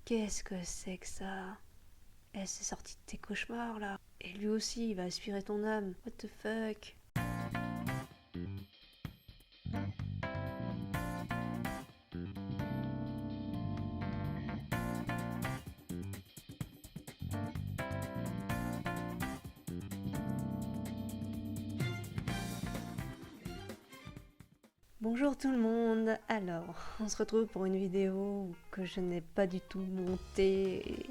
Qu'est-ce que c'est que ça? Elle s'est sortie de tes cauchemars là. Et lui aussi, il va aspirer ton âme. What the fuck? Bonjour tout le monde. Alors, on se retrouve pour une vidéo que je n'ai pas du tout montée.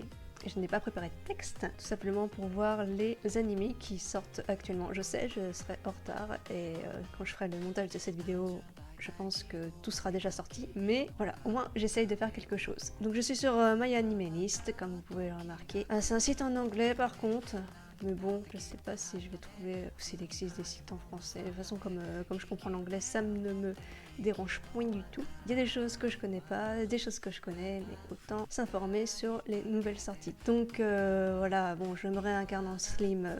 Et je n'ai pas préparé de texte, tout simplement pour voir les animés qui sortent actuellement. Je sais, je serai en retard et quand je ferai le montage de cette vidéo, je pense que tout sera déjà sorti, mais voilà, au moins j'essaye de faire quelque chose. Donc je suis sur My Anime List, comme vous pouvez le remarquer. C'est un site en anglais par contre, mais bon, je sais pas si je vais trouver ou s'il existe des sites en français. De toute façon, comme je comprends l'anglais, ça ne me dérange point du tout. Il y a des choses que je connais pas, des choses que je connais, mais autant s'informer sur les nouvelles sorties. Donc voilà, bon, je me réincarne en Slim,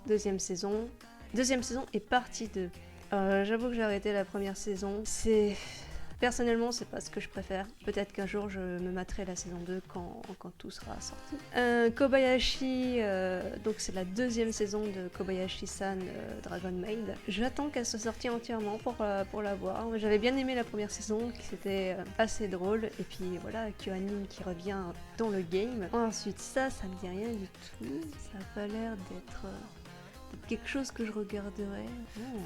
deuxième saison. Deuxième saison et partie 2. J'avoue que j'ai arrêté la première saison. Personnellement, c'est pas ce que je préfère. Peut-être qu'un jour je me materai la saison 2 quand tout sera sorti. Kobayashi, donc c'est la deuxième saison de Kobayashi-san Dragon Maid. J'attends qu'elle soit sortie entièrement pour la voir. J'avais bien aimé la première saison, qui c'était assez drôle. Et puis voilà, Kyoanime qui revient dans le game. Ensuite, ça me dit rien du tout. Ça a pas l'air d'être quelque chose que je regarderais. Oh,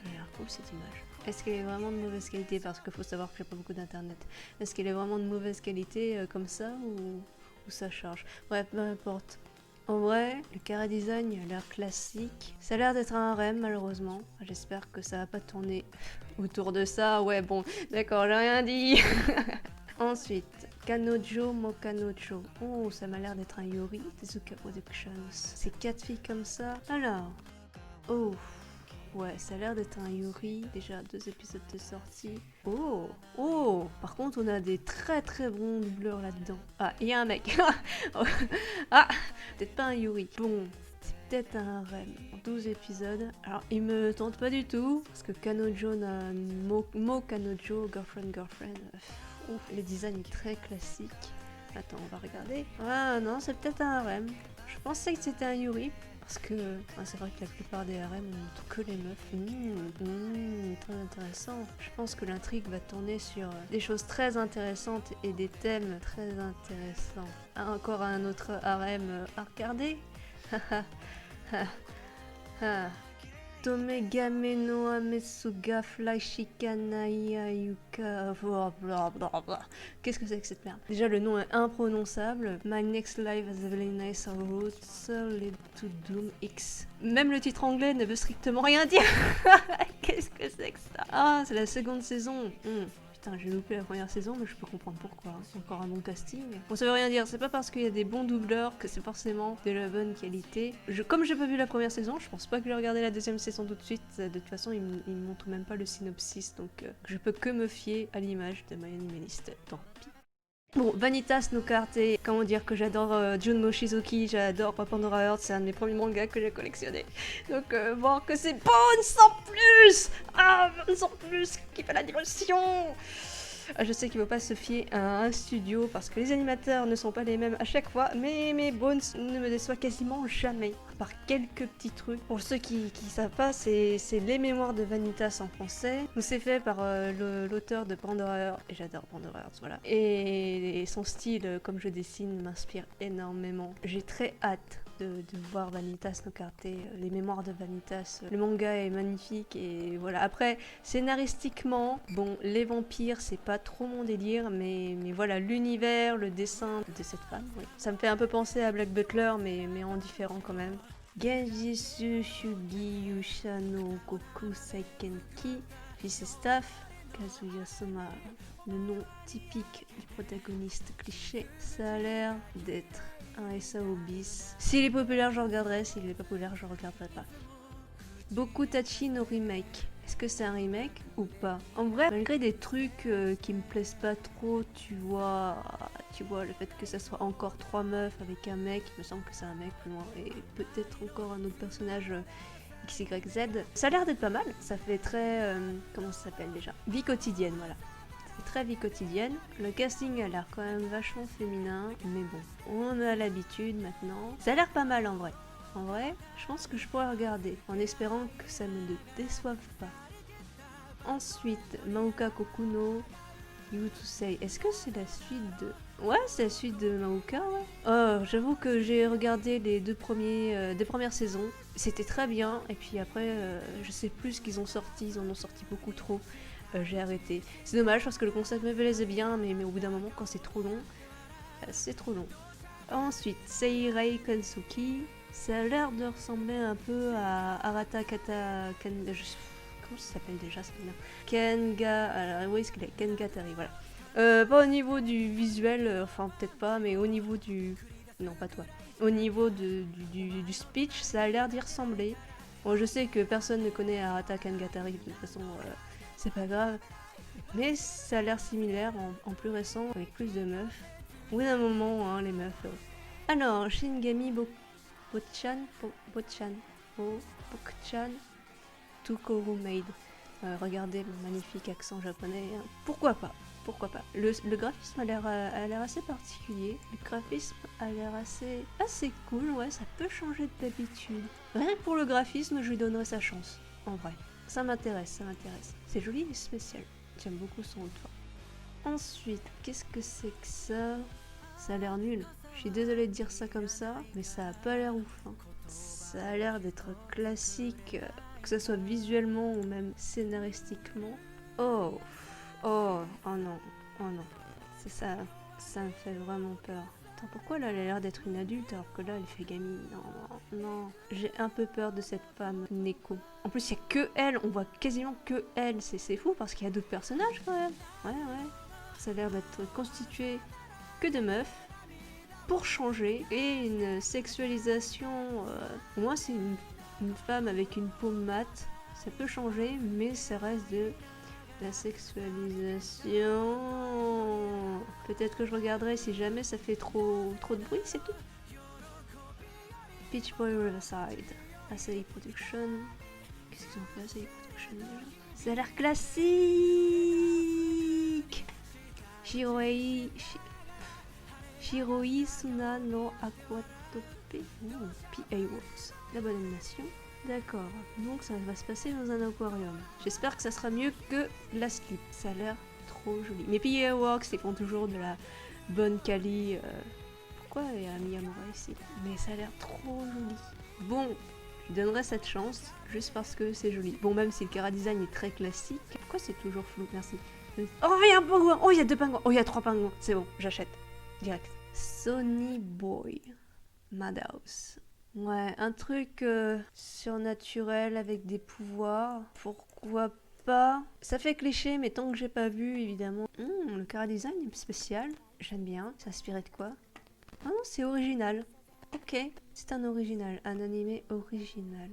elle a l'air cool cette image. Est-ce qu'elle est vraiment de mauvaise qualité? Parce qu'il faut savoir que j'ai pas beaucoup d'internet. Est-ce qu'elle est vraiment de mauvaise qualité comme ça ou ça charge? Bref, peu importe. En vrai, le chara design a l'air classique. Ça a l'air d'être un harem malheureusement. J'espère que ça va pas tourner autour de ça. Ouais bon, d'accord, j'ai rien dit. Ensuite, Kanojo Mokanojo. Oh, ça m'a l'air d'être un Yuri. Tezuka Productions. C'est 4 filles comme ça. Alors, oh. Ouais, ça a l'air d'être un Yuri, déjà 2 épisodes de sortie. Oh, par contre on a des très très bons doubleurs là-dedans. Ah, il y a un mec. Ah, peut-être pas un Yuri. Bon, c'est peut-être un harem. 12 épisodes. Alors, il me tente pas du tout, parce que Kanojo, Mo Kanojo, Girlfriend. Ouf, le design est très classique. Attends, on va regarder. Ah non, c'est peut-être un harem. Je pensais que c'était un Yuri. Parce que c'est vrai que la plupart des harems montrent que les meufs. Très intéressant. Je pense que l'intrigue va tourner sur des choses très intéressantes et des thèmes très intéressants. Encore un autre harem à regarder. Tomegame no Ametsuga Flashikanaya Yuka. Blablabla. Qu'est-ce que c'est que cette merde? Déjà, le nom est imprononçable. My Next Life as a Very Nice Road Led to Doom X. Même le titre anglais ne veut strictement rien dire. Qu'est-ce que c'est que ça? Ah, c'est la seconde saison. Putain, j'ai loupé la première saison, mais je peux comprendre pourquoi. C'est encore un bon casting. Bon, ça veut rien dire, c'est pas parce qu'il y a des bons doubleurs que c'est forcément de la bonne qualité. Comme j'ai pas vu la première saison, je pense pas que je vais regarder la deuxième saison tout de suite. De toute façon, il me montre même pas le synopsis, donc je peux que me fier à l'image de My Anime List. Tant pis. Bon, Vanitas no Carte, comment dire que j'adore Jun Mochizuki, j'adore Pandora Heart, c'est un de mes premiers mangas que j'ai collectionné. Donc voir que c'est Bones sans plus. Ah, Bones en plus qui fait la diversion. Je sais qu'il ne faut pas se fier à un studio parce que les animateurs ne sont pas les mêmes à chaque fois, mais Bones ne me déçoit quasiment jamais, à part quelques petits trucs. Pour ceux qui ne savent pas, c'est Les Mémoires de Vanitas en français. C'est fait par l'auteur de Pandora Heart, et j'adore Pandora Heart, voilà. Et son style, comme je dessine, m'inspire énormément. J'ai très hâte de voir Vanitas no Carte, les mémoires de Vanitas. Le manga est magnifique et voilà. Après, scénaristiquement, bon, les vampires, c'est pas trop mon délire, mais voilà, l'univers, le dessin de cette femme, oui. Ça me fait un peu penser à Black Butler, mais en différent quand même. Genjitsu Shugi Yusha no Goku Seikenki, fils et staff, Kazuya Soma. Le nom typique du protagoniste cliché, ça a l'air d'être un SAO bis. S'il est populaire, je regarderai. S'il est pas populaire, je regarderai pas. Bokutachi no remake. Est-ce que c'est un remake ou pas? En vrai, malgré des trucs qui me plaisent pas trop, tu vois, le fait que ça soit encore 3 meufs avec un mec, il me semble que c'est un mec plus loin, et peut-être encore un autre personnage XYZ. Ça a l'air d'être pas mal. Ça fait très, comment ça s'appelle déjà? Vie quotidienne, voilà. fait très vie quotidienne. Le casting a l'air quand même vachement féminin, mais bon, on a l'habitude maintenant. Ça a l'air pas mal en vrai. En vrai, je pense que je pourrais regarder, en espérant que ça ne me déçoive pas. Ensuite, Maoka Kokuno Yutusei. Est-ce que c'est la suite de... Ouais, c'est la suite de Maoka, ouais. Oh, j'avoue que j'ai regardé les deux premières saisons. C'était très bien, et puis après, je sais plus ce qu'ils ont sorti, ils en ont sorti beaucoup trop. J'ai arrêté. C'est dommage parce que le concept me plaisait bien, mais au bout d'un moment, quand c'est trop long, c'est trop long. Ensuite, Seirei Kansuki. Ça a l'air de ressembler un peu à Arata Kata... Comment ça s'appelle déjà ça? Kenga... Alors, oui, c'est Kengatari, voilà. Pas au niveau du visuel, enfin peut-être pas, mais au niveau du... Non, pas toi. Au niveau du speech, ça a l'air d'y ressembler. Bon, je sais que personne ne connaît Arata Kengatari, de toute façon, c'est pas grave. Mais ça a l'air similaire, en plus récent, avec plus de meufs. Au bout d'un moment, hein, les meufs... Alors, Shingami Bochan Tukoru Maid. Regardez mon magnifique accent japonais. Hein. Pourquoi pas? Pourquoi pas? Le graphisme a l'air assez particulier. Le graphisme a l'air assez cool. Ouais, ça peut changer d'habitude. Rien que pour le graphisme, je lui donnerai sa chance. En vrai. Ça m'intéresse, ça m'intéresse. C'est joli et spécial. J'aime beaucoup son toit. Ensuite, qu'est-ce que c'est que ça? Ça a l'air nul. Je suis désolée de dire ça comme ça, mais ça a pas l'air ouf. Hein. Ça a l'air d'être classique, que ce soit visuellement ou même scénaristiquement. Oh non, oh non. C'est ça, ça me fait vraiment peur. Attends, pourquoi là elle a l'air d'être une adulte alors que là elle fait gamine? Non. J'ai un peu peur de cette femme Neko. En plus il n'y a que elle, on voit quasiment que elle. C'est fou parce qu'il y a d'autres personnages quand même. Ouais. Ça a l'air d'être constitué que de meufs. Pour changer, et une sexualisation, pour moi c'est une femme avec une peau mate, ça peut changer, mais ça reste de la sexualisation. Peut-être que je regarderai si jamais ça fait trop de bruit, c'est tout. Beach Boy Riverside, Asahi Production. Qu'est-ce qu'ils ont fait Asahi Production déjà? Ça a l'air classique. Shiroi Suna no Aquatope PA Works. La bonne animation. D'accord, donc ça va se passer dans un aquarium. J'espère que ça sera mieux que la slip. Ça a l'air trop joli. Mais PA Works, ils font toujours de la bonne quali. Pourquoi il y a Miyamura ici? Mais ça a l'air trop joli. Bon, je donnerai cette chance juste parce que c'est joli. Bon, même si le chara design est très classique. Pourquoi c'est toujours flou? Merci. Oh, il y a un pingouin! Oh, il y a 2 pingouins! Oh, il y a 3 pingouins! C'est bon, j'achète. Direct. Sonny Boy. Madhouse. Ouais, un truc surnaturel avec des pouvoirs. Pourquoi pas? Ça fait cliché, mais tant que j'ai pas vu, évidemment. Le chara design est spécial. J'aime bien. C'est inspiré de quoi? Ah non, c'est original. Ok, c'est un original. Un animé original.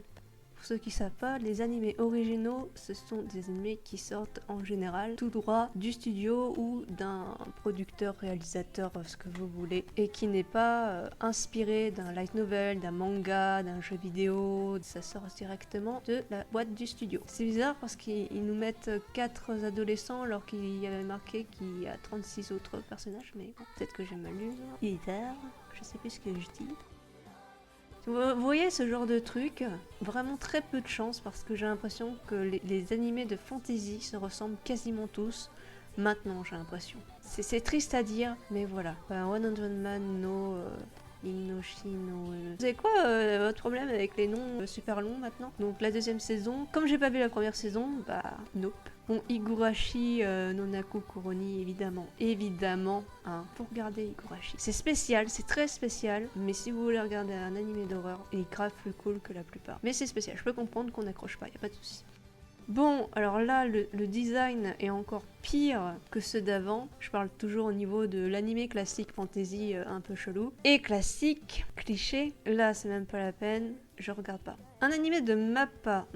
Pour ceux qui savent pas, les animés originaux, ce sont des animés qui sortent en général tout droit du studio ou d'un producteur, réalisateur, ce que vous voulez, et qui n'est pas inspiré d'un light novel, d'un manga, d'un jeu vidéo. Ça sort directement de la boîte du studio. C'est bizarre parce qu'ils nous mettent 4 adolescents alors qu'il y avait marqué qu'il y a 36 autres personnages, mais bon, peut-être que j'ai mal lu. Il est tard, je sais plus ce que je dis. Vous voyez ce genre de truc, vraiment très peu de chance parce que j'ai l'impression que les animés de fantasy se ressemblent quasiment tous. Maintenant, j'ai l'impression. C'est triste à dire, mais voilà. 100 Man no Inoshi no... Vous savez quoi votre problème avec les noms super longs maintenant? Donc la deuxième saison, comme j'ai pas vu la première saison, bah nope. Bon, Higurashi Nonaku Kuroni, évidemment, hein, pour regarder Higurashi. C'est spécial, c'est très spécial, mais si vous voulez regarder un animé d'horreur, il est grave plus cool que la plupart. Mais c'est spécial, je peux comprendre qu'on n'accroche pas, y a pas de souci. Bon, alors là, le design est encore pire que ceux d'avant. Je parle toujours au niveau de l'animé classique fantasy un peu chelou. Et classique, cliché, là c'est même pas la peine, je regarde pas. Un animé de Mappa,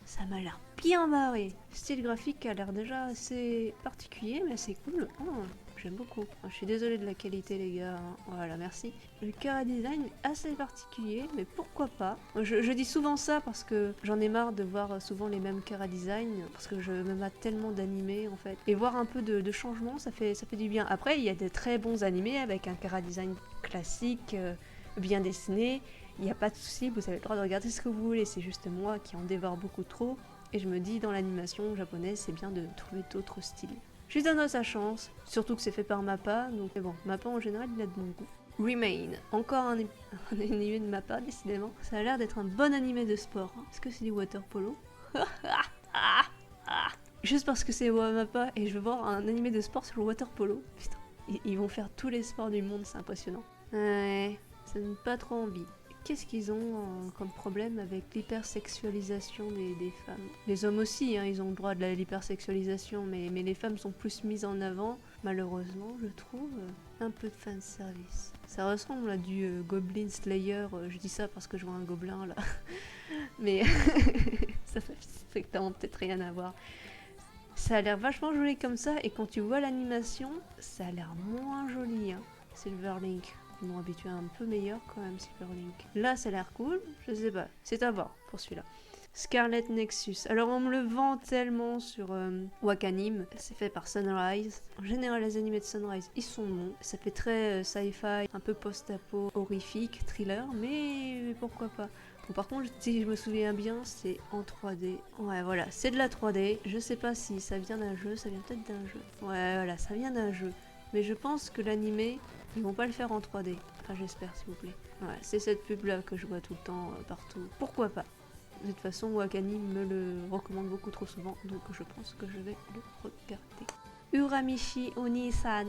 ça m'a l'air bien barré. Le style graphique a l'air déjà assez particulier, mais c'est cool. Oh, j'aime beaucoup. Je suis désolée de la qualité les gars, hein. Voilà, merci. Le chara design assez particulier, mais pourquoi pas. Je dis souvent ça parce que j'en ai marre de voir souvent les mêmes chara design, parce que je me mate tellement d'animés en fait. Et voir un peu de changement, ça fait du bien. Après, il y a des très bons animés avec un chara design classique, bien dessiné. Il n'y a pas de souci, vous avez le droit de regarder ce que vous voulez. C'est juste moi qui en dévore beaucoup trop. Et je me dis, dans l'animation japonaise, c'est bien de trouver d'autres styles. Je lui donne sa chance, surtout que c'est fait par Mappa, donc mais bon, Mappa en général, il a de bon goût. Remain, encore un animé de Mappa, décidément. Ça a l'air d'être un bon animé de sport. Est-ce que c'est du water polo? Juste parce que c'est Mappa et je veux voir un animé de sport sur le water polo. Putain, ils vont faire tous les sports du monde, c'est impressionnant. Ouais, ça donne pas trop envie. Qu'est-ce qu'ils ont comme problème avec l'hypersexualisation des femmes? Les hommes aussi, hein, ils ont le droit de l'hypersexualisation, mais les femmes sont plus mises en avant, malheureusement, je trouve. Un peu de fanservice. Ça ressemble à du Goblin Slayer, je dis ça parce que je vois un gobelin là. Mais ça fait strictement peut-être rien à voir. Ça a l'air vachement joli comme ça, et quand tu vois l'animation, ça a l'air moins joli, hein. Silverlink. Ils m'ont habitué à un peu meilleur quand même, Silverlink. Là, ça a l'air cool, je sais pas. C'est à voir pour celui-là. Scarlet Nexus. Alors, on me le vend tellement sur Wakanim. C'est fait par Sunrise. En général, les animés de Sunrise, ils sont bons. Ça fait très sci-fi, un peu post-apo, horrifique, thriller, mais pourquoi pas. Bon, par contre, si je me souviens bien, c'est en 3D. Ouais, voilà, c'est de la 3D. Je sais pas si ça vient d'un jeu, ça vient peut-être d'un jeu. Ouais, voilà, ça vient d'un jeu. Mais je pense que l'animé, ils vont pas le faire en 3D. Enfin, j'espère, s'il vous plaît. Ouais, c'est cette pub-là que je vois tout le temps, partout. Pourquoi pas? De toute façon, Wakanim me le recommande beaucoup trop souvent, donc je pense que je vais le regarder. Uramichi Oni-san.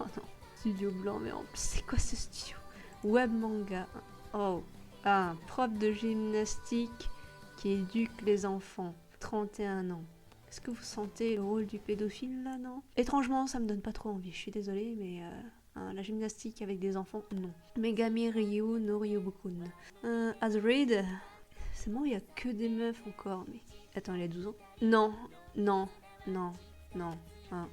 Oh non, studio blanc, mais en plus, c'est quoi ce studio? Web manga. Oh, un prof de gymnastique qui éduque les enfants. 31 ans. Est-ce que vous sentez le rôle du pédophile là, non? Étrangement, ça me donne pas trop envie, je suis désolée, mais la gymnastique avec des enfants, non. Megami Ryu no Ryobukun. Azreed, c'est bon, il y a que des meufs encore, mais... Attends, il a 12 ans? Non, non, non, non.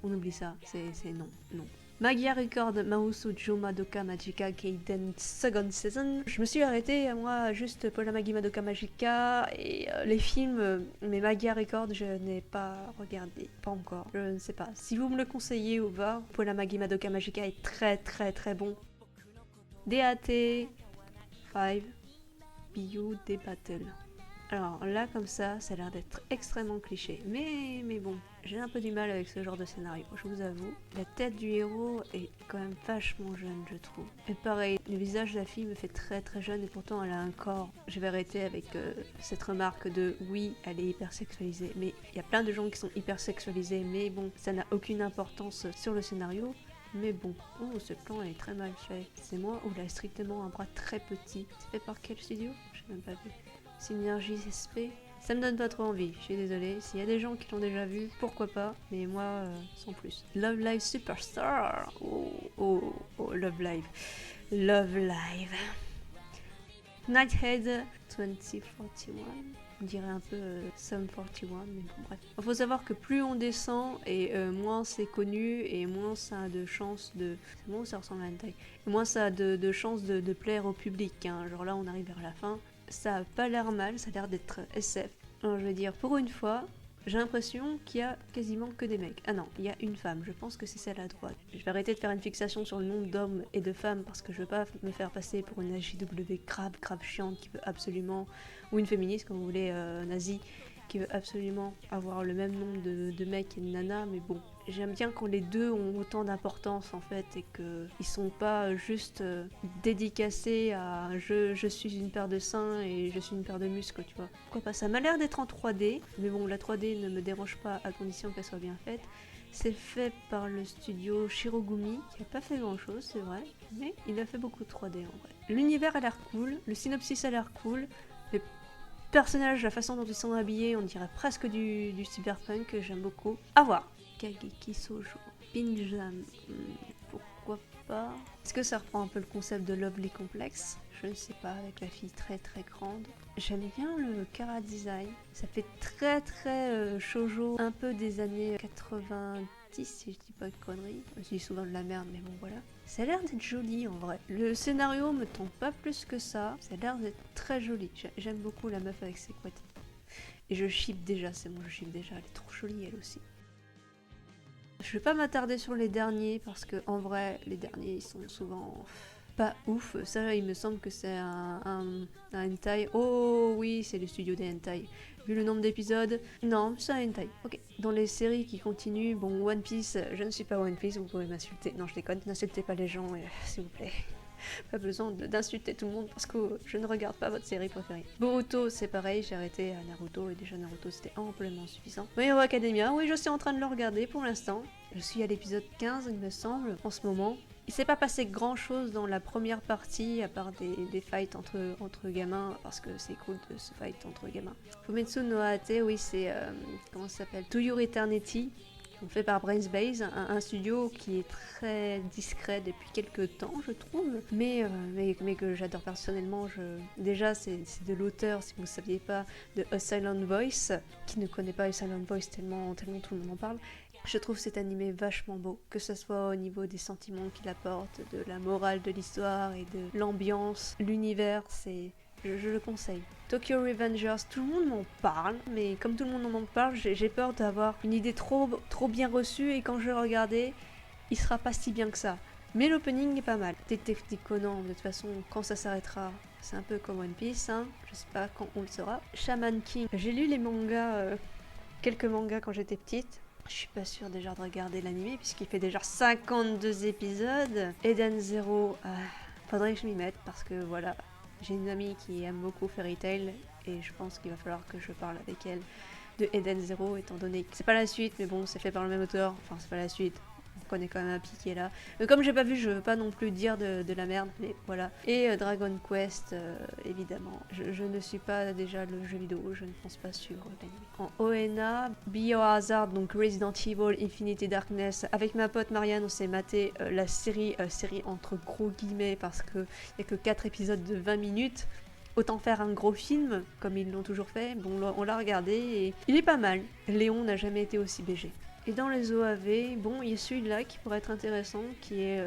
On oublie ça, c'est non, non. Magia Record Mausujo Madoka Magica Keiden Second Season. Je me suis arrêtée, moi, juste pour la Magi Madoka Magica et les films, mais Magia Record, je n'ai pas regardé. Pas encore, je ne sais pas. Si vous me le conseillez ou pas, pour la Magi Madoka Magica est très très très bon. DAT 5 Biu des Battle. Alors là, comme ça a l'air d'être extrêmement cliché. Mais bon, j'ai un peu du mal avec ce genre de scénario, je vous avoue. La tête du héros est quand même vachement jeune, je trouve. Et pareil, le visage de la fille me fait très très jeune et pourtant elle a un corps. Je vais arrêter avec cette remarque de oui, elle est hyper sexualisée. Mais il y a plein de gens qui sont hyper sexualisés, mais bon, ça n'a aucune importance sur le scénario. Mais bon, oh, ce plan est très mal fait. C'est moi où il a strictement un bras très petit. C'est fait par quel studio? Je n'ai même pas vu. Synergie SP, ça me donne pas trop envie, je suis désolée. S'il y a des gens qui l'ont déjà vu, pourquoi pas, mais moi, sans plus. Love Live Superstar. Oh, Love Live. Love Live. Nighthead 2041. On dirait un peu Sum 41, mais bon, bref. Il faut savoir que plus on descend, et moins c'est connu, et moins ça a de chances de... C'est bon, ça ressemble à une taille. Moins ça a de chances de plaire au public, hein. Genre là, on arrive vers la fin. Ça a pas l'air mal, ça a l'air d'être SF. Alors je veux dire, pour une fois, j'ai l'impression qu'il y a quasiment que des mecs. Ah non, il y a une femme, je pense que c'est celle à droite. Je vais arrêter de faire une fixation sur le nombre d'hommes et de femmes parce que je veux pas me faire passer pour une AJW grave chiante qui veut absolument, ou une féministe comme vous voulez, nazie, qui veut absolument avoir le même nombre de mecs et de nanas, mais bon. J'aime bien quand les deux ont autant d'importance en fait et qu'ils sont pas juste dédicacés à je suis une paire de seins et je suis une paire de muscles, tu vois. Pourquoi pas? Ça m'a l'air d'être en 3D, mais bon, la 3D ne me dérange pas à condition qu'elle soit bien faite. C'est fait par le studio Shirogumi, qui a pas fait grand chose, c'est vrai, mais il a fait beaucoup de 3D en vrai. L'univers a l'air cool, le synopsis a l'air cool, les personnages, la façon dont ils sont habillés, on dirait presque du cyberpunk, que j'aime beaucoup. À voir. Kageki Sojo, Pinjam, pourquoi pas? Est-ce que ça reprend un peu le concept de Lovely Complex? Je ne sais pas, avec la fille très très grande. J'aime bien le chara design, ça fait très très shoujo, un peu des années partie, si je dis pas de conneries. Je dis souvent de la merde, mais bon voilà. Ça a l'air d'être joli en vrai. Le scénario me tente pas plus que ça. Ça a l'air d'être très joli. J'aime beaucoup la meuf avec ses couettes. Et je ship déjà, c'est bon, je ship déjà. Elle est trop jolie elle aussi. Je vais pas m'attarder sur les derniers parce que en vrai, les derniers ils sont souvent pas ouf. Ça, il me semble que c'est un hentai. Oh oui, c'est le studio des hentai. Vu le nombre d'épisodes, non, c'est un hentai. Ok. Dans les séries qui continuent, bon, One Piece, je ne suis pas One Piece, vous pouvez m'insulter. Non, je déconne, n'insultez pas les gens, s'il vous plaît. Pas besoin d'insulter tout le monde parce que je ne regarde pas votre série préférée. Boruto, c'est pareil, j'ai arrêté à Naruto et déjà Naruto c'était amplement suffisant. My Hero Academia, oui, je suis en train de le regarder pour l'instant. Je suis à l'épisode 15, il me semble, en ce moment. Il s'est pas passé grand chose dans la première partie, à part des fights entre gamins, parce que c'est cool de se fight entre gamins. Fumetsu no Ate, oui, c'est. Comment ça s'appelle? To Your Eternity, fait par Brainsbase, un studio qui est très discret depuis quelques temps, je trouve, mais que j'adore personnellement. Déjà, c'est de l'auteur, si vous ne saviez pas, de A Silent Voice, qui ne connaît pas A Silent Voice tellement tout le monde en parle. Je trouve cet animé vachement beau, que ce soit au niveau des sentiments qu'il apporte, de la morale de l'histoire et de l'ambiance, l'univers, je le conseille. Tokyo Revengers, tout le monde m'en parle, mais comme tout le monde m'en parle, j'ai peur d'avoir une idée trop bien reçue et quand je vais regarder, il sera pas si bien que ça. Mais l'opening est pas mal. Detective Conan, de toute façon, quand ça s'arrêtera, c'est un peu comme One Piece, hein. Je sais pas quand on le saura. Shaman King, j'ai lu les mangas, quelques mangas quand j'étais petite. Je suis pas sûre déjà de regarder l'anime puisqu'il fait déjà 52 épisodes. Eden Zero, faudrait que je m'y mette parce que voilà, j'ai une amie qui aime beaucoup Fairy Tail et je pense qu'il va falloir que je parle avec elle de Eden Zero étant donné que c'est pas la suite, mais bon, c'est fait par le même auteur. Enfin, c'est pas la suite. On connaît quand même un pied qui est là. Mais comme j'ai pas vu, je veux pas non plus dire de la merde, mais voilà. Et Dragon Quest, évidemment. Je ne suis pas déjà le jeu vidéo, je ne pense pas sur l'anime. En ONA, Biohazard, donc Resident Evil, Infinity Darkness. Avec ma pote Marianne, on s'est maté la série entre gros guillemets, parce qu'il n'y a que 4 épisodes de 20 minutes. Autant faire un gros film, comme ils l'ont toujours fait. Bon, on l'a regardé et il est pas mal. Léon n'a jamais été aussi BG. Et dans les OAV, bon, il y a celui-là qui pourrait être intéressant, qui est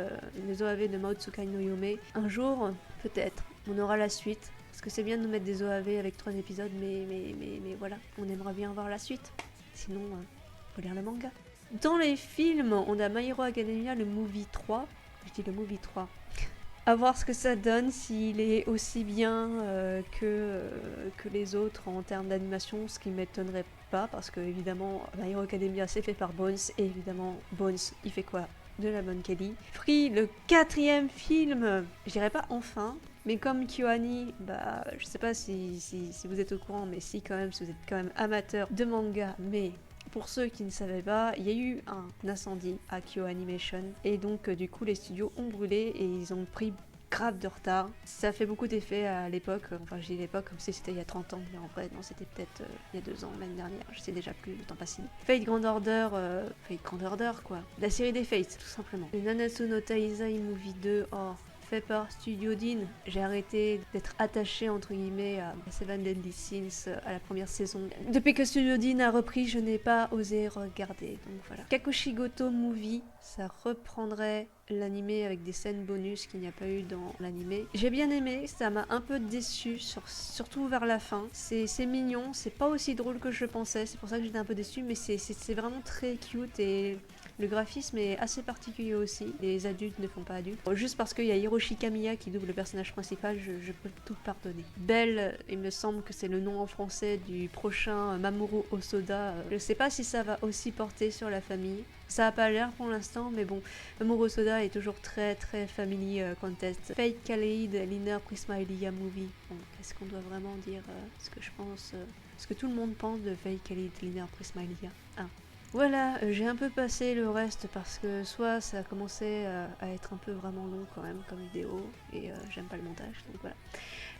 les OAV de Mao Tsukai no Yome. Un jour, peut-être, on aura la suite. Parce que c'est bien de nous mettre des OAV avec 3 épisodes, mais voilà, on aimerait bien voir la suite. Sinon, faut lire le manga. Dans les films, on a My Hero Academia, le Movie 3. Je dis le Movie 3. À voir ce que ça donne, s'il est aussi bien que les autres en termes d'animation, ce qui ne m'étonnerait pas, parce que évidemment, My Hero Academia c'est fait par Bones, et évidemment, Bones, il fait quoi? De la bonne qualité. Free, le 4e film, je dirais pas enfin, mais comme KyoAni, bah, je sais pas si vous êtes au courant, mais si quand même, si vous êtes quand même amateur de manga, mais... Pour ceux qui ne savaient pas, il y a eu un incendie à Kyo Animation et donc du coup les studios ont brûlé et ils ont pris grave de retard. Ça fait beaucoup d'effets à l'époque, enfin je dis l'époque comme si c'était il y a 30 ans, mais en vrai non c'était peut-être il y a 2 ans, l'année dernière, je sais déjà plus, le temps passe. Fate Grand Order, Fate Grand Order quoi, la série des Fates tout simplement. Le Nanatsu no Taizai Movie 2, oh... fait par Studio Dean. J'ai arrêté d'être attachée entre guillemets à Seven Deadly Sins à la première saison. Depuis que Studio Dean a repris, je n'ai pas osé regarder. Donc voilà. Kakushigoto Movie, ça reprendrait l'animé avec des scènes bonus qu'il n'y a pas eu dans l'animé. J'ai bien aimé, ça m'a un peu déçu, surtout vers la fin. C'est mignon, c'est pas aussi drôle que je pensais, c'est pour ça que j'étais un peu déçue, mais c'est vraiment très cute et le graphisme est assez particulier aussi. Les adultes ne font pas adultes. Juste parce qu'il y a Hiroshi Kamiya qui double le personnage principal, je peux tout pardonner. Belle, il me semble que c'est le nom en français du prochain Mamoru Hosoda. Je sais pas si ça va aussi porter sur la famille. Ça a pas l'air pour l'instant, mais bon, Mamoru Hosoda est toujours très family contest. Fate Kaleid, Liner Prisma Elia Movie. Bon, est-ce qu'on doit vraiment dire ce que je pense, ce que tout le monde pense de Fate Kaleid, Liner Prisma Elia 1. Voilà, j'ai un peu passé le reste parce que soit ça a commencé à être un peu vraiment long quand même comme vidéo et j'aime pas le montage, donc voilà.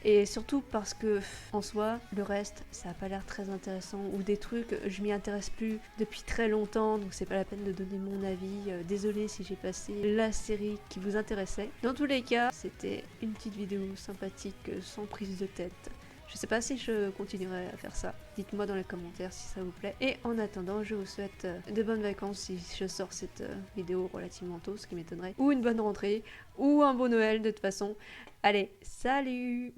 Et surtout parce que en soi, le reste, ça a pas l'air très intéressant ou des trucs, je m'y intéresse plus depuis très longtemps, donc c'est pas la peine de donner mon avis. Désolée si j'ai passé la série qui vous intéressait. Dans tous les cas, c'était une petite vidéo sympathique sans prise de tête. Je sais pas si je continuerai à faire ça. Dites-moi dans les commentaires si ça vous plaît. Et en attendant, je vous souhaite de bonnes vacances si je sors cette vidéo relativement tôt, ce qui m'étonnerait. Ou une bonne rentrée, ou un bon Noël de toute façon. Allez, salut!